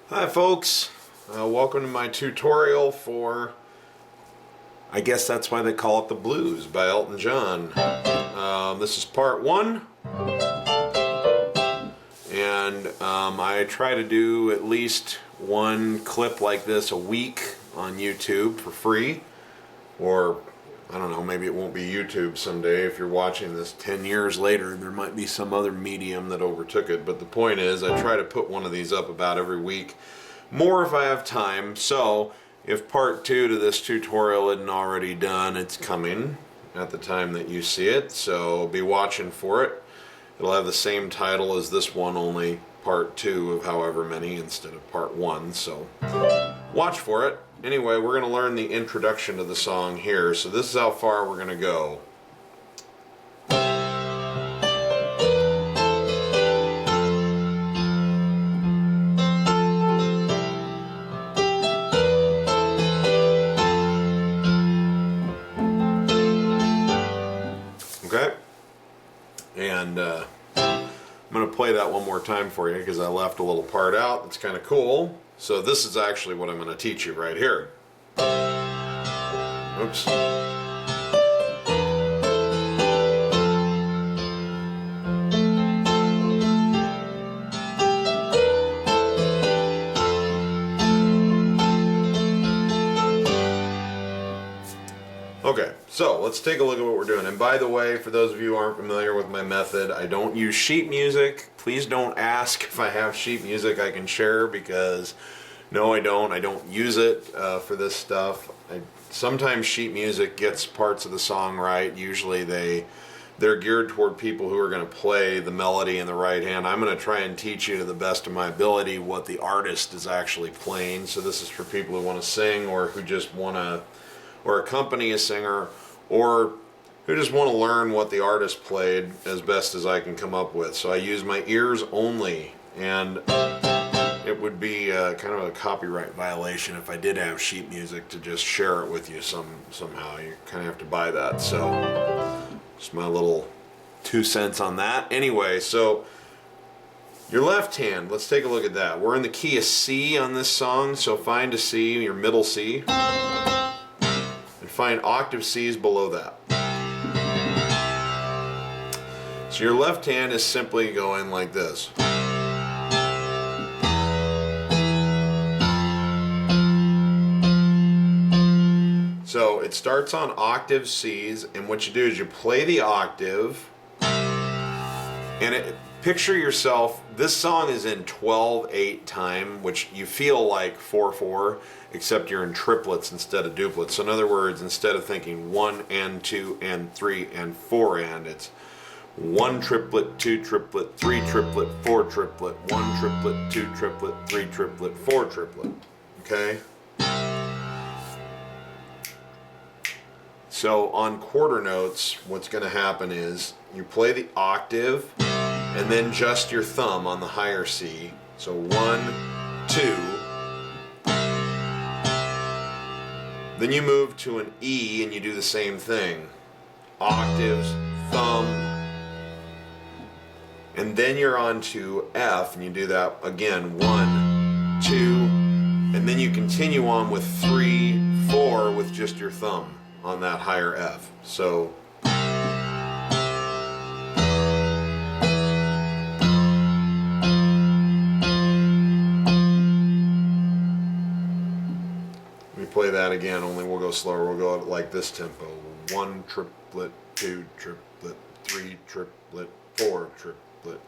Hi folks, welcome to my tutorial for, I guess that's why they call it the blues by Elton John. This is part one, and I try to do at least one clip like this a week on YouTube for free, or I don't know, maybe it won't be YouTube someday. If you're watching this 10 years later, there might be some other medium that overtook it. But the point is, I try to put one of these up about every week. More if I have time. So, if part two to this tutorial isn't already done, it's coming at the time that you see it. So, be watching for it. It'll have the same title as this one, only part two of however many instead of part one. So, watch for it. Anyway, we're going to learn the introduction to the song here, so this is how far we're going to go. Okay? And I'm going to play that one more time for you because I left a little part out that's kind of cool. So this is actually what I'm going to teach you right here. Oops. Okay, so let's take a look at what we're doing. And by the way, for those of you who aren't familiar with my method, I don't use sheet music. Please don't ask if I have sheet music I can share, because no, I don't. I don't use it for this stuff. Sometimes sheet music gets parts of the song right. Usually they're geared toward people who are going to play the melody in the right hand. I'm going to try and teach you to the best of my ability what the artist is actually playing. So this is for people who want to sing, or who just want to, or accompany a singer, or who just want to learn what the artist played as best as I can come up with. So I use my ears only, and it would be kind of a copyright violation if I did have sheet music to just share it with you somehow. You kind of have to buy that. So just my little 2 cents on that. Anyway, so your left hand, let's take a look at that. We're in the key of C on this song, so find a C, your middle C, and find octave Cs below that. So your left hand is simply going like this. So it starts on octave Cs, and what you do is you play the octave, and picture yourself, this song is in 12/8 time, which you feel like 4/4, except you're in triplets instead of duplets. So in other words, instead of thinking 1 and 2 and 3 and 4 and, it's 1 triplet, 2 triplet, 3 triplet, 4 triplet, 1 triplet, 2 triplet, 3 triplet, 4 triplet. Okay? So on quarter notes, what's going to happen is you play the octave and then just your thumb on the higher C. So 1, 2. Then you move to an E and you do the same thing. Octaves, thumb. And then you're on to F and you do that again. 1, 2. And then you continue on with 3, 4 with just your thumb on that higher F. So let me play that again, only we'll go slower. We'll go like this tempo. 1 triplet, 2 triplet, 3 triplet, 4 triplet.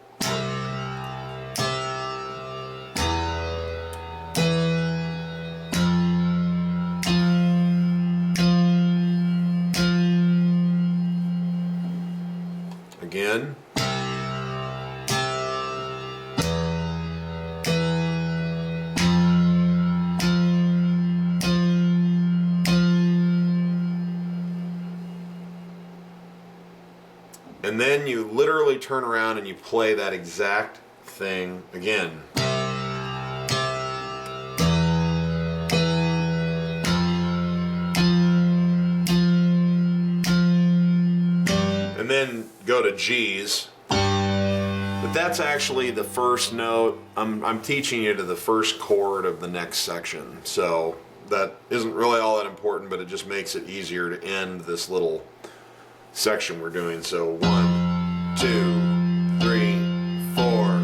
Again. And then you literally turn around and you play that exact thing again. And then go to G's. But that's actually the first note. I'm teaching you to the first chord of the next section. So that isn't really all that important, but it just makes it easier to end this little section we're doing. So 1, 2, 3, 4.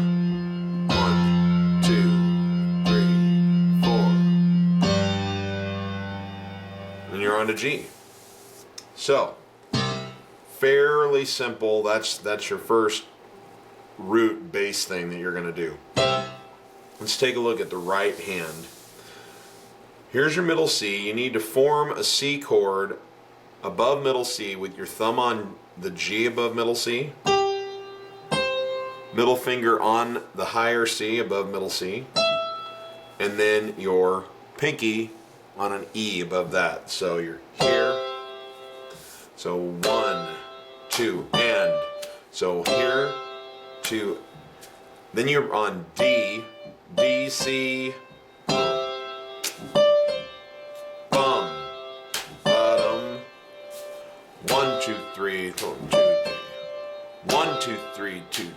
1, 2, 3, 4. And you're on to G. So fairly simple. That's your first root bass thing that you're going to do. Let's take a look at the right hand. Here's your middle C. You need to form a C chord above middle C with your thumb on the G above middle C, middle finger on the higher C above middle C, and then your pinky on an E above that. So you're here. So 1, 2, and. So here, 2. Then you're on D, D, C, bum, bottom. 1, 2, 3, 2, 3. 1, 2, 3, 2, 2,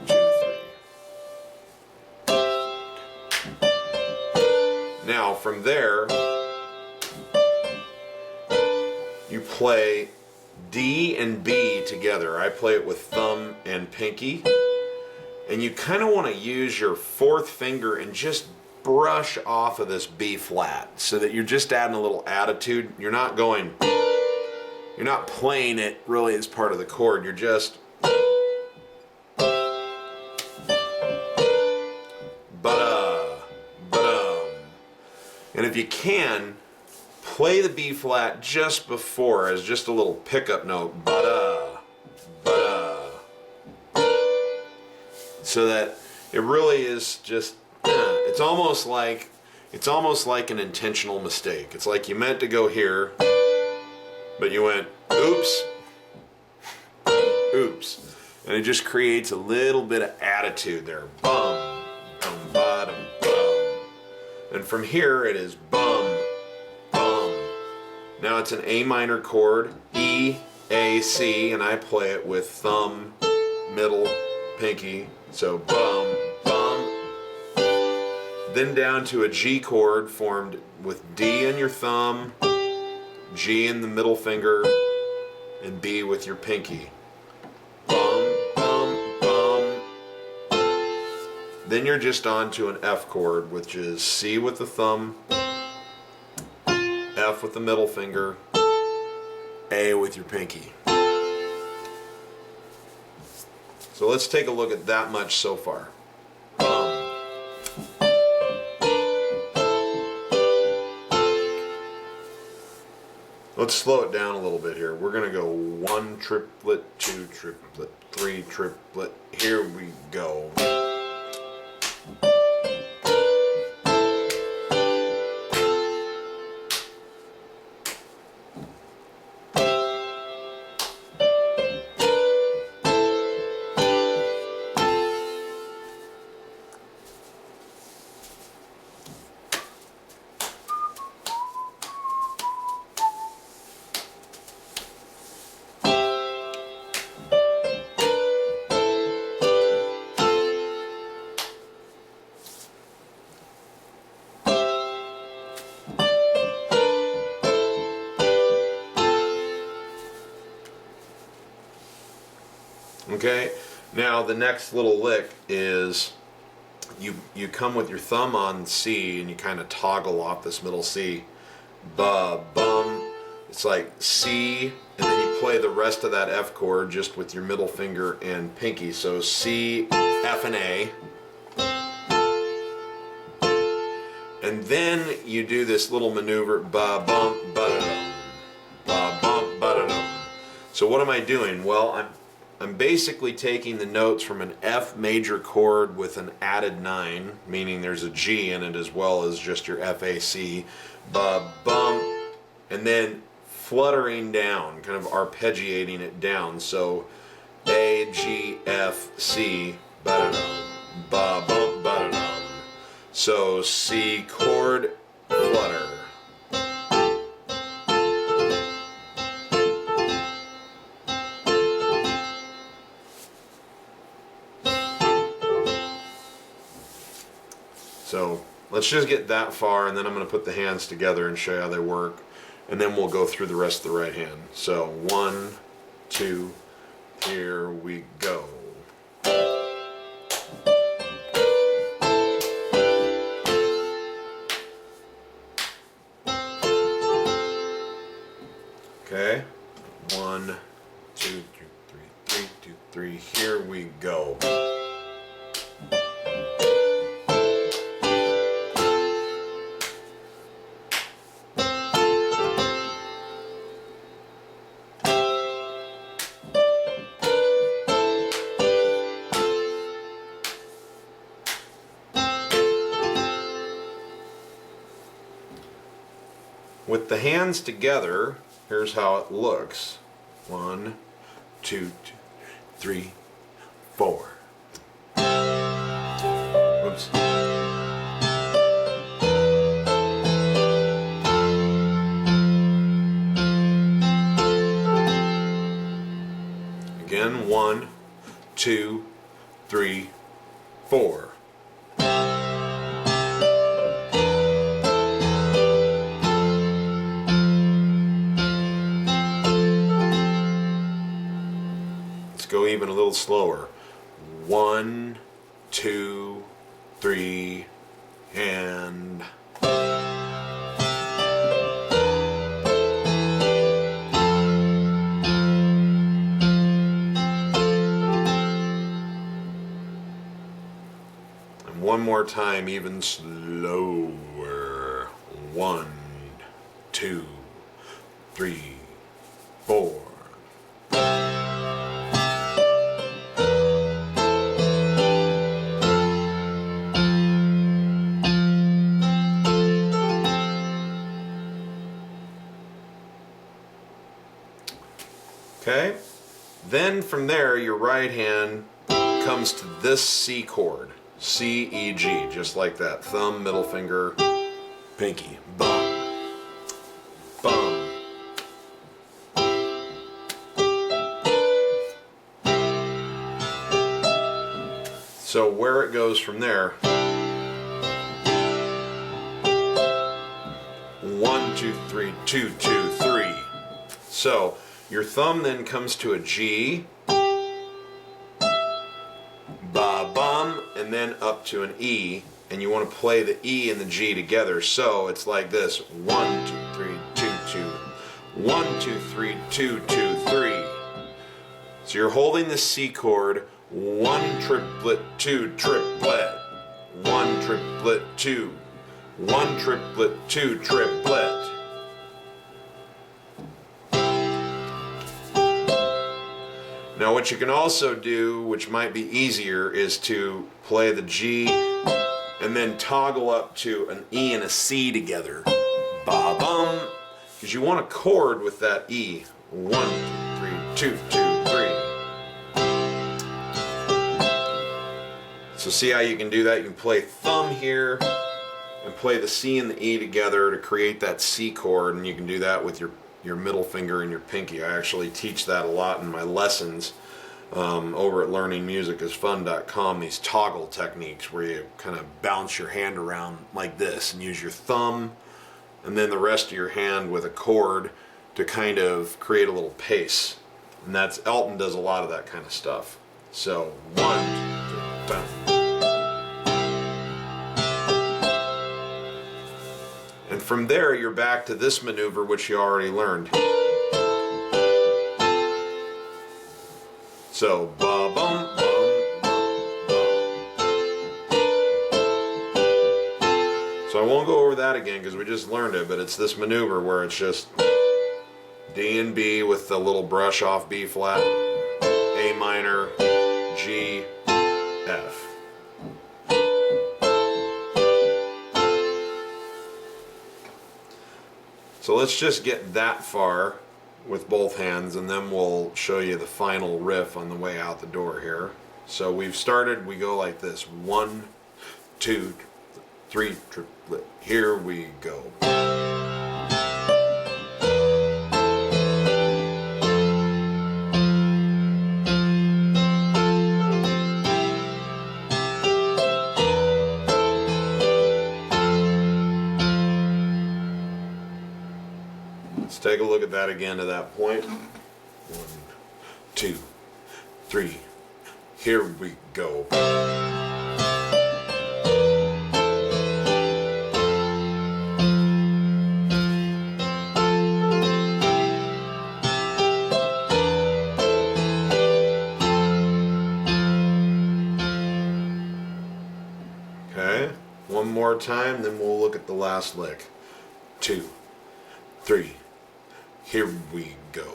3. Now from there, you play D and B together. I play it with thumb and pinky. And you kind of want to use your fourth finger and just brush off of this B flat so that you're just adding a little attitude. You're not playing it really as part of the chord. You're just and if you can, play the B flat just before as just a little pickup note, so that it really is just, it's almost like an intentional mistake. It's like you meant to go here, but you went, oops, oops. And it just creates a little bit of attitude there. Bum, bum, bottom, bum. And from here it is bum, bum. Now it's an A minor chord, E, A, C, and I play it with thumb, middle, pinky. So bum, bum. Then down to a G chord formed with D in your thumb, G in the middle finger, and B with your pinky. Bum, bum, bum. Then you're just on to an F chord, which is C with the thumb, F with the middle finger, A with your pinky. So let's take a look at that much so far. Let's slow it down a little bit here. We're gonna go 1 triplet, 2 triplet, 3 triplet. Here we go. Okay, now the next little lick is you come with your thumb on C and you kind of toggle off this middle C. Ba, bum. It's like C, and then you play the rest of that F chord just with your middle finger and pinky. So C, F, and A. And then you do this little maneuver, ba, bum, ba-da-dum, ba, bum, ba-da-dum. So what am I doing? Well, I'm basically taking the notes from an F major chord with an added 9, meaning there's a G in it as well as just your F, A, C, ba, bum, and then fluttering down, kind of arpeggiating it down. So A, G, F, C, ba-da-dum, ba, bum, ba-da-dum. So C chord, flutter. So let's just get that far, and then I'm going to put the hands together and show you how they work, and then we'll go through the rest of the right hand. So 1, 2, here we go. Okay, 1, 2, 3, 2, 3, here we go. With the hands together, here's how it looks. 1, 2, 3, 4. Oops. Again, 1, 2, 3, 4. Go even a little slower. 1, 2, 3, and one more time, even slower. 1, 2, 3, 4. Okay, then from there your right hand comes to this C chord, C, E, G, just like that. Thumb, middle finger, pinky, bum, bum. So where it goes from there, 1, 2, 3, 2, 2, 3. So your thumb then comes to a G, ba-bum, and then up to an E, and you want to play the E and the G together. So it's like this: 1, 2, 3, 2, 2, 1, 2, 3, 2, 2, 3. So you're holding the C chord, 1 triplet, 2 triplet, 1 triplet, 2, 1 triplet, 2 triplet. Now what you can also do, which might be easier, is to play the G and then toggle up to an E and a C together. Ba-bum. Because you want a chord with that E. 1, 3, 2, 2, 3. So see how you can do that? You can play thumb here and play the C and the E together to create that C chord, and you can do that with your middle finger and your pinky. I actually teach that a lot in my lessons over at learningmusicisfun.com, these toggle techniques where you kind of bounce your hand around like this and use your thumb and then the rest of your hand with a chord to kind of create a little pace. And that's, Elton does a lot of that kind of stuff. So 1, 2, 3, and from there you're back to this maneuver, which you already learned. So ba bum bum bum bum. So I won't go over that again because we just learned it, but it's this maneuver where it's just D and B with the little brush off B flat, A minor, G, F. So let's just get that far with both hands, and then we'll show you the final riff on the way out the door here. So we've started, we go like this: 1, 2, 3, triplet, here we go. Let's take a look at that again to that point. 1, 2, 3. Here we go. Okay, one more time, then we'll look at the last lick. 2, 3. Here we go.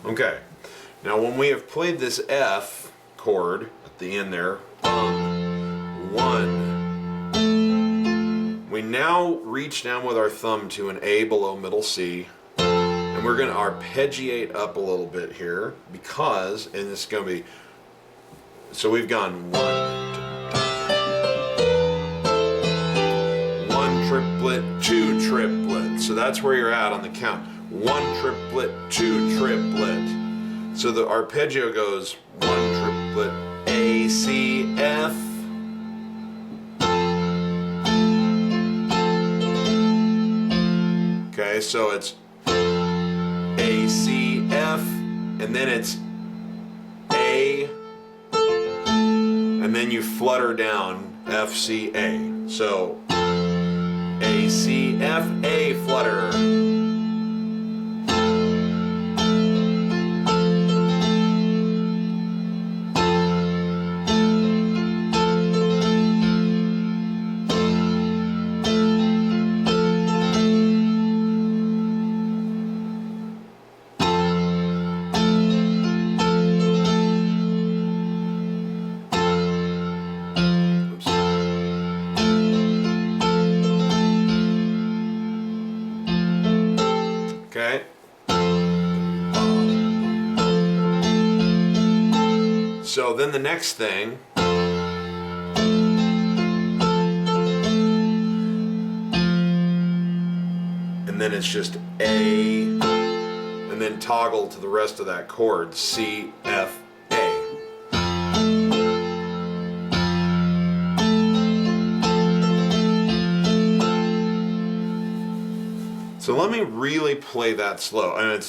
Okay, now when we have played this F chord at the end there, 1, we now reach down with our thumb to an A below middle C, and we're going to arpeggiate up a little bit here because, and this is going to be, so we've gone 1, 1 triplet, 2 triplet, so that's where you're at on the count. 1 triplet, 2 triplet. So the arpeggio goes 1 triplet, A, C, F. Okay, so it's A, C, F, and then it's A, and then you flutter down F, C, A. So A, C, F, A, flutter. Okay. So then the next thing, and then it's just A, and then toggle to the rest of that chord, C, F, A. So let me really play that slow, and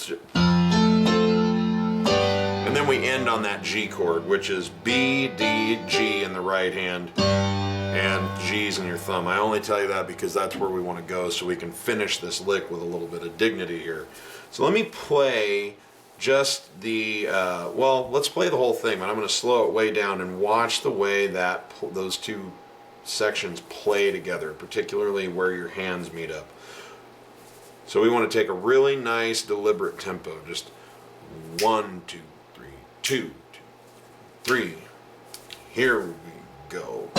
then we end on that G chord, which is B, D, G in the right hand, and G's in your thumb. I only tell you that because that's where we want to go, so we can finish this lick with a little bit of dignity here. So let me play just the, well, let's play the whole thing, but I'm going to slow it way down and watch the way that those two sections play together, particularly where your hands meet up. So we want to take a really nice, deliberate tempo. Just 1, 2, 3, 2, 2, 3. Here we go.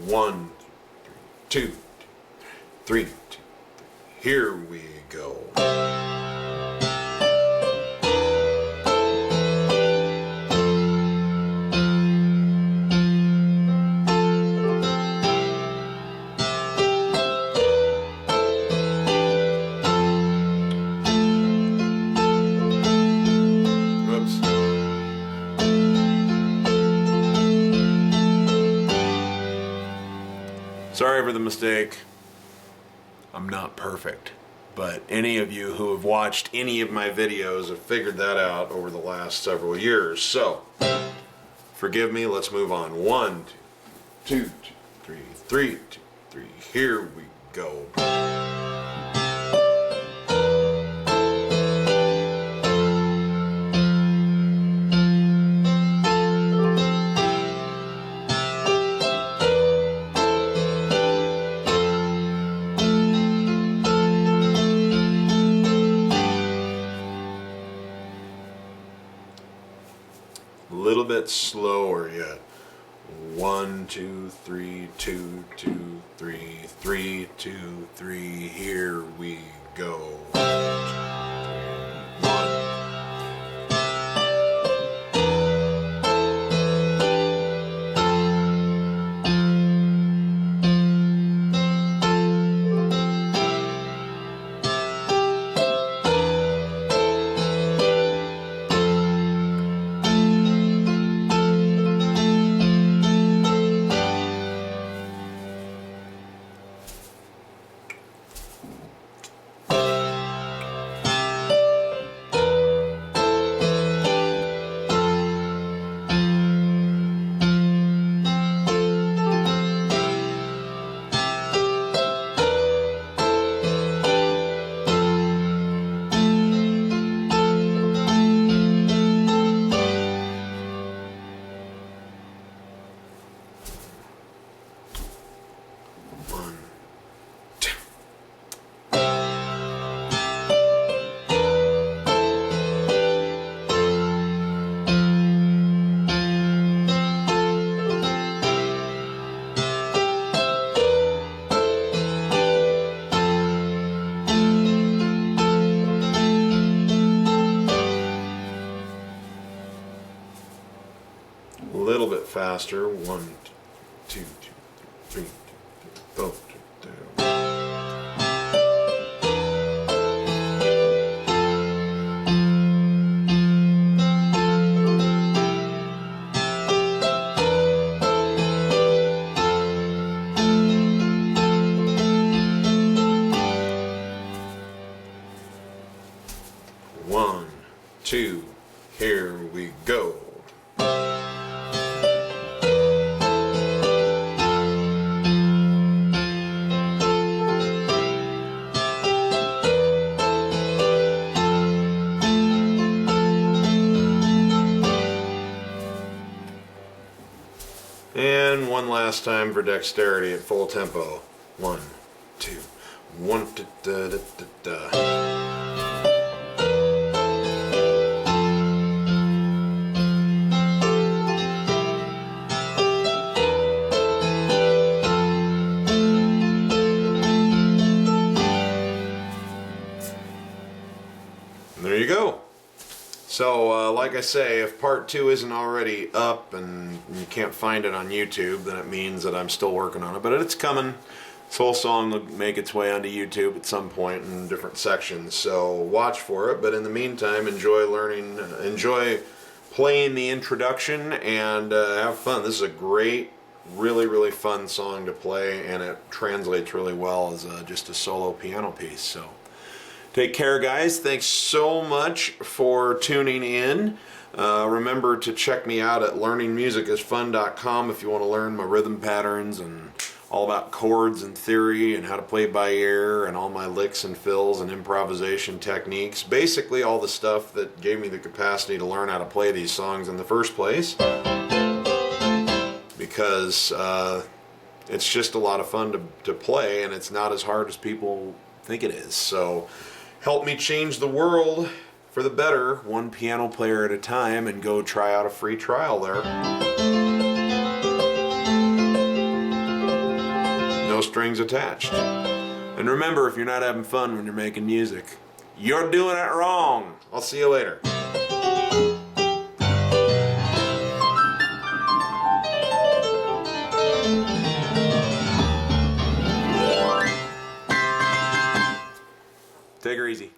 One, two, 3, 2, 3. Here we go. Sorry for the mistake. I'm not perfect, but any of you who have watched any of my videos have figured that out over the last several years. So, forgive me, let's move on. 1, 2, 2, 3, 3, 2, 3. Here we go. little bit slower yet. 1, 2, 3, 2, 2, 3, 3, 2, 3. Here we go. 1, 2. A little bit faster. 1, 2, 3, 4, 2. 1, 2, here we go. And one last time for dexterity at full tempo. 1, 2, 1, da, da, da, da. There you go. So, like I say, if part 2 isn't already up and you can't find it on YouTube, then it means that I'm still working on it. But it's coming. This whole song will make its way onto YouTube at some point in different sections. So watch for it. But in the meantime, enjoy learning, enjoy playing the introduction, and have fun. This is a great, really, really fun song to play, and it translates really well as just a solo piano piece. So. Take care, guys. Thanks so much for tuning in. Remember to check me out at learningmusicisfun.com if you want to learn my rhythm patterns and all about chords and theory and how to play by ear and all my licks and fills and improvisation techniques. Basically all the stuff that gave me the capacity to learn how to play these songs in the first place. Because it's just a lot of fun to play, and it's not as hard as people think it is. So help me change the world for the better, one piano player at a time, and go try out a free trial there. No strings attached. And remember, if you're not having fun when you're making music, you're doing it wrong. I'll see you later. Take her easy.